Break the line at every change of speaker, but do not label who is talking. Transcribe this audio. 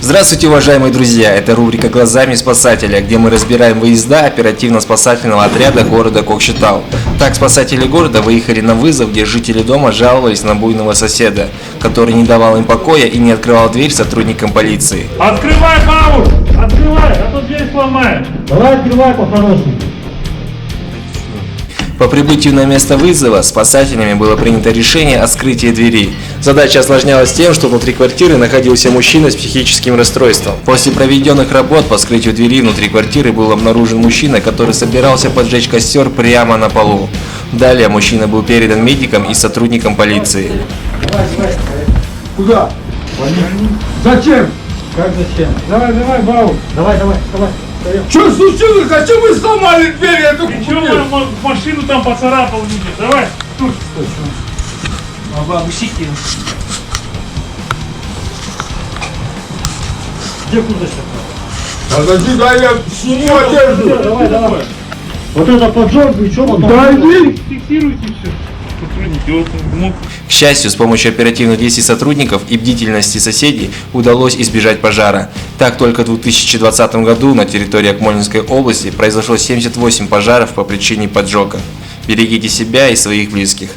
Здравствуйте, уважаемые друзья! Это рубрика «Глазами спасателя», где мы разбираем выезда оперативно-спасательного отряда города Кокшетау. Так, спасатели города выехали на вызов, где жители дома жаловались на буйного соседа, который не давал им покоя и не открывал дверь сотрудникам полиции.
Открывай, бабушка! Открывай, а то дверь сломаем!
Давай открывай по-хорошему.
По прибытию на место вызова спасателями было принято решение о скрытии двери. Задача осложнялась тем, что внутри квартиры находился мужчина с психическим расстройством. После проведенных работ по скрытию двери внутри квартиры был обнаружен мужчина, который собирался поджечь костер прямо на полу. Далее мужчина был передан медикам и сотрудникам полиции.
Давай. Куда? Зачем? Как зачем?
Давай, бабушка!
Давай.
Что случилось? Зачем вы сломали дверь? Я тут
Ничего, машину там поцарапал, видишь. Давай, стой.
Бабусики. Где курточка?
Подожди, да я сниму одежду.
Давай. Вот это поджог, и что потом?
Да иди.
Фиксируйте все. Сотрудники, вот мог.
К счастью, с помощью оперативных действий сотрудников и бдительности соседей удалось избежать пожара. Так, только в 2020 году на территории Акмолинской области произошло 78 пожаров по причине поджога. Берегите себя и своих близких.